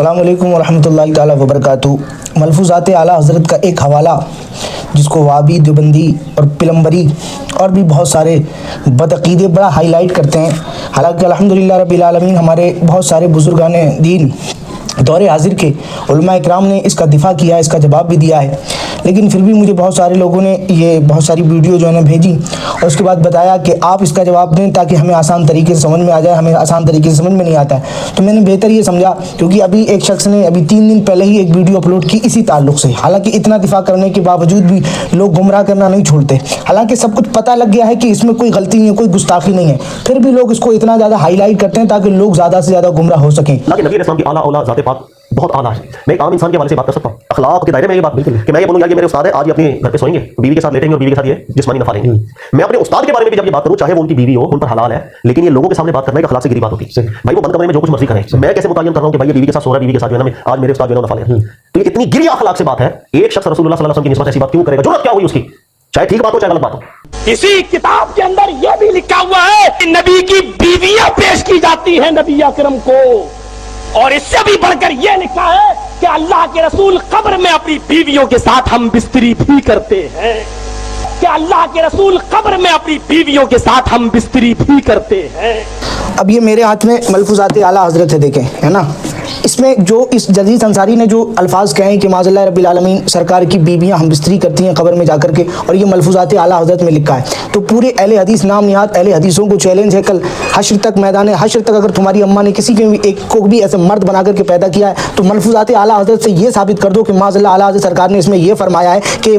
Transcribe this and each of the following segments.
السلام علیکم ورحمۃ اللہ تعالیٰ وبرکاتہ۔ ملفوظات اعلیٰ حضرت کا ایک حوالہ جس کو وہابی، دیوبندی اور پلمبری اور بھی بہت سارے بدعقیدے بڑا ہائی لائٹ کرتے ہیں، حالانکہ الحمدللہ رب العالمین ہمارے بہت سارے بزرگان دین دور حاضر کے علماء اکرام نے اس کا دفاع کیا ہے، اس کا جواب بھی دیا ہے، لیکن پھر بھی مجھے بہت سارے لوگوں نے یہ بہت ساری ویڈیو جو ہے نا بھیجی اور اس کے بعد بتایا کہ آپ اس کا جواب دیں تاکہ ہمیں آسان طریقے سے سمجھ میں آ جائے۔ ہمیں آسان طریقے سے سمجھ میں نہیں آتا ہے، تو میں نے بہتر یہ سمجھا، کیونکہ ابھی ایک شخص نے ابھی 3 دن پہلے ہی ایک ویڈیو اپلوڈ کی اسی تعلق سے، حالانکہ اتنا دفاع کرنے کے باوجود بھی لوگ گمراہ کرنا نہیں چھوڑتے، حالانکہ سب کچھ پتہ لگ گیا ہے کہ اس میں کوئی غلطی نہیں ہے، کوئی گستاخی نہیں ہے، پھر بھی لوگ اس کو اتنا زیادہ ہائی لائٹ کرتے ہیں تاکہ لوگ زیادہ سے زیادہ گمراہ ہو سکیں۔ لیکن نبی علیہ السلام کی اعلیٰ اولا ذات پاک بہت اعلیٰ ہے۔ میں ایک عام انسان کے حوالے سے بات کر سکتا ہوں، اخلاق کے دائرے میں یہ بات بالکل کہ میں یہ بولوں یار یہ میرے استاد ہے، آج یہ اپنے گھر پہ سوئیں گے، بیوی کے ساتھ لیٹیں گے اور بیوی کے ساتھ یہ جسمانی نفع لیں گے۔ میں اپنے استاد کے بارے میں بھی جب یہ بات کروں، چاہے وہ ان کی بیوی ہو، ان پر حلال ہے، لیکن یہ لوگوں کے سامنے بات کرنا ایک اخلاق سے گری بات ہوتی ہے۔ بھائی وہ بند کمرے میں جو کچھ مرضی کریں، میں کیسے متعین کر رہا ہوں کہ بھائی یہ بیوی کے ساتھ سو رہا ہے، بیوی کے ساتھ جو ہے نا آج میرے استاد جو ہے نا نفع لے رہا ہے، تو یہ اتنی گری اخلاق سے بات ہے۔ ایک شخص رسول اللہ صلی اللہ علیہ وسلم کی نسبت ایسی بات کیوں کرے گا؟ ضرورت کیا ہوئی اس کی؟ چاہے ٹھیک بات ہو چاہے غلط بات ہو۔ اسی کتاب کے اندر یہ بھی لکھا ہوا ہے کہ نبی کی بیویاں پیش کی جاتی ہیں نبی اکرم کو، اور اس سے بھی بڑھ کر یہ لکھا ہے کہ اللہ کے رسول قبر میں اپنی بیویوں کے ساتھ ہم بستری بھی کرتے ہیں، کہ اللہ کے رسول قبر میں اپنی بیویوں کے ساتھ ہم بستری بھی کرتے ہیں۔ اب یہ میرے ہاتھ میں ملفوظات اعلیٰ حضرت ہے، دیکھیں ہے نا، اس میں جو اس جزیز انصاری نے جو الفاظ کہے ہیں کہ معاذ اللہ رب العالمین سرکار کی بیویاں ہم بستری کرتی ہیں قبر میں جا کر کے، اور یہ ملفوظات اعلیٰ حضرت میں لکھا ہے، تو پورے اہل حدیث نام نہاد اہل حدیثوں کو چیلنج ہے، کل حشر تک، میدان حشر تک اگر تمہاری اماں نے کسی کے بھی ایک کو بھی ایسے مرد بنا کر کے پیدا کیا ہے تو ملفوظات اعلیٰ حضرت سے یہ ثابت کر دو کہ معاذ اللہ اعلیٰ حضرت سرکار نے اس میں یہ فرمایا ہے کہ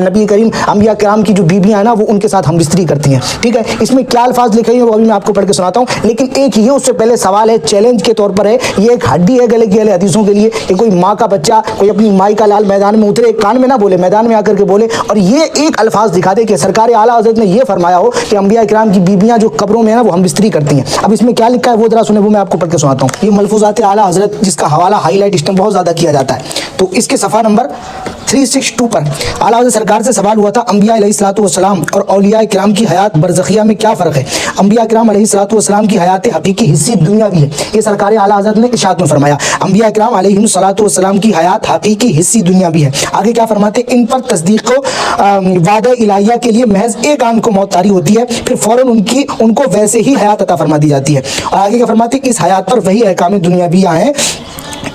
نبی کریم انبیاء کرام کی جو بیویاں ہیں نا وہ ان کے ساتھ ہم بستری کرتی ہیں، ٹھیک ہے۔ اس میں کیا الفاظ لکھے ہیں وہ ابھی میں آپ کو پڑھ کے سناتا ہوں، لیکن ایک یہ اس سے پہلے سوال ہے، چیلنج کے طور پر ہے، یہ ایک ہڈی ہے گلے کی اہل حدیثوں کے لیے کہ کوئی ماں کا بچہ کوئی اپنی مائی کا لال میدان میں اترے، کان میں نہ بولے، میدان میں آ کر کے بولے، اور یہ ایک الفاظ دکھا دے کہ سرکار اعلیٰ حضرت نے یہ فرمایا ہو کہ انبیاء کرام کی بیویاں جو قبروں میں ہیں نا وہ ہم بستری کرتی ہیں۔ اب اس میں کیا لکھا ہے وہ ذرا سنیں، وہ میں آپ کو پڑھ کے سناتا ہوں۔ یہ ملفوظات اعلیٰ حضرت جس کا حوالہ ہائی لائٹ اس ٹائم بہت زیادہ کیا جاتا ہے، تو اس کے صفحہ نمبر 362 پر اعلیٰ حضرت سرکار سے سوال ہوا تھا انبیاء علیہ الصلوۃ والسلام اور اولیاء کرام کی حیات برزخیہ میں کیا فرق ہے؟ انبیاء کرام علیہ الصلوۃ والسلام کی حیات حقیقی حصی دنیاوی ہے، یہ سرکار اعلیٰ حضرت نے ارشاد میں فرمایا، انبیاء کرام علیہ الصلوۃ والسلام کی حیات حقیقی حصی دنیاوی ہے۔ آگے کیا فرماتے ہیں؟ ان پر تصدیق و وعدہ الہیہ کے لیے محض ایک آن کو موت طاری ہوتی ہے، پھر فوراً ان کو ویسے ہی حیات عطا فرما دی جاتی ہے، اور آگے کیا فرماتے ہیں؟ اس حیات پر وہی احکام دنیاویہ ہیں،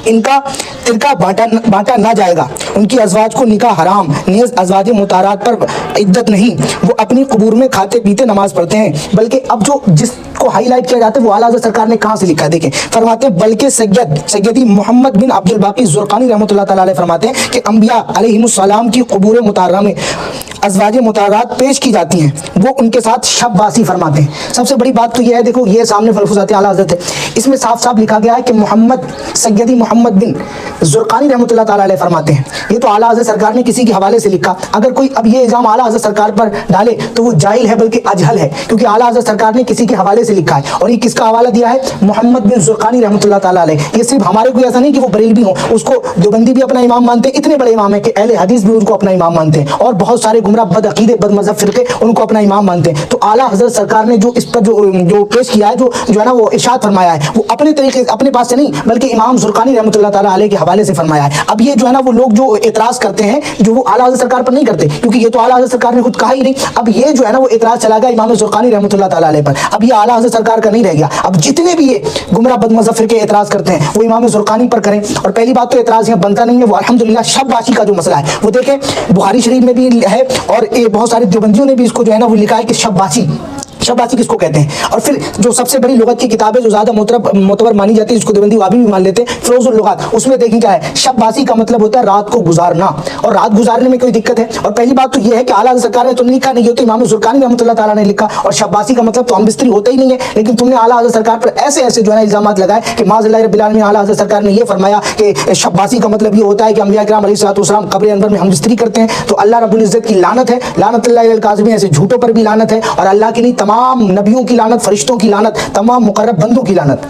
ان کا ترکہ بانٹا نہ جائے گا، ان کی ازواج کو نکاح حرام، نیز ازواج مطہرات پر عدت نہیں، وہ اپنی قبور میں کھاتے پیتے نماز پڑھتے ہیں، بلکہ اب جو جس کو ہائی لائٹ کیا جاتا ہے وہ اعلیٰ حضرت سرکار نے کہاں سے لکھا ہے، دیکھیں فرماتے ہیں بلکہ سیدی محمد بن عبد الباقی زرقانی رحمۃ اللہ تعالیٰ علیہ فرماتے ہیں کہ انبیاء علیہم السلام کی قبور مطہرہ میں ازواج مطہرات پیش کی جاتی ہیں، وہ ان کے ساتھ شب باسی فرماتے ہیں۔ سب سے بڑی بات تو یہ ہے، دیکھو یہ سامنے ملفوظات اعلیٰ حضرت ہے، اس میں صاف صاف لکھا گیا ہے کہ سیدی محمد بن زرقانی رحمۃ اللہ تعالیٰ علیہ فرماتے ہیں، یہ تو اعلیٰ حضرت سرکار نے کسی کے حوالے سے لکھا، اگر کوئی اب یہ الزام اعلیٰ حضرت سرکار پر ڈالے تو وہ جاہل ہے بلکہ اجہل ہے، کیونکہ اعلیٰ حضرت سرکار نے کسی کے حوالے سے لکھا ہے، اور یہ کس کا حوالہ دیا ہے؟ محمد بن زرقانی رحمۃ اللہ تعالیٰ علیہ۔ یہ صرف ہمارے کوئی ایسا نہیں کہ وہ بریلوی ہوں، اس کو دیوبندی بھی اپنا امام مانتے ہیں، اتنے بڑے امام ہیں کہ اہل حدیث بھی ان کو اپنا امام مانتے ہیں، اور بہت سارے گمراہ بد عقیدے بد مذہب فرقے ان کو اپنا امام مانتے ہیں۔ تو اعلیٰ حضرت سرکار نے جو اس پر جو پیش کیا ہے، جو ہے نا وہ ارشاد فرمایا ہے، وہ اپنے طریقے اپنے پاس سے نہیں بلکہ امام زرقانی رحمۃ اللہ تعالیٰ علیہ کے حوالے سے فرمایا ہے۔ اب یہ جو ہے نا وہ لوگ جو اعتراض کرتے ہیں جو وہ اعلیٰ حضرت سرکار پر نہیں کرتے، کیونکہ یہ تو اعلیٰ حضرت سرکار نے خود کہا ہی نہیں، اب یہ جو ہے نا وہ اعتراض چلا گیا امام زرقانی رحمۃ اللہ تعالیٰ علیہ پر، اب یہ اعلیٰ حضرت سرکار کا نہیں رہ گیا، اب جتنے بھی یہ گمراہ بد مذہب فرقے اعتراض کرتے ہیں وہ امام زرقانی پر کریں۔ اور پہلی بات تو اعتراض یہاں بنتا نہیں ہے، وہ الحمدللہ شب باشی کا جو مسئلہ ہے وہ دیکھیں بخاری شریف میں بھی ہے، اور بہت سارے دیوبندیوں نے بھی اس کو جو ہے نا وہ لکھا ہے کہ شب باسی کس کو کہتے ہیں۔ اور پھر جو سب سے بڑی لغت کی کتاب ہے جو زیادہ معتبر مانی جاتی ہے، جس کو دیوبندی وہابی بھی مان لیتے ہیں، فروز اللغات، اس میں دیکھیں کیا ہے، شب باسی کا مطلب ہوتا ہے رات کو گزارنا، اور رات گزارنے میں کوئی دقت ہے؟ اور پہلی بات تو یہ ہے کہ اعلیٰ حضرت سرکار نے تو نہیں لکھا، نہیں تو امام زرقانی رحمۃ اللہ تعالیٰ نے لکھا، اور شب باسی کا مطلب تو ہم بستری ہوتا ہی نہیں ہے، لیکن تم نے اعلیٰ حضرت سرکار پر ایسے جو ہے نا الزامات لگائے کہ معاذ اللہ رب العالمین اعلیٰ حضرت سرکار نے یہ فرمایا کہ شب باسی کا مطلب یہ ہوتا ہے کہ انبیاء کرام علیہ الصلوۃ والسلام قبر انور میں ہم بستری کرتے ہیں، تو اللہ رب العزت کی لعنت ہے، لعنت اللہ علی الکاذبین، ایسے جھوٹوں پر بھی لعنت ہے، اور اللہ کی نہیں تمام نبیوں کی لعنت، فرشتوں کی لعنت، تمام مقرب بندوں کی لعنت۔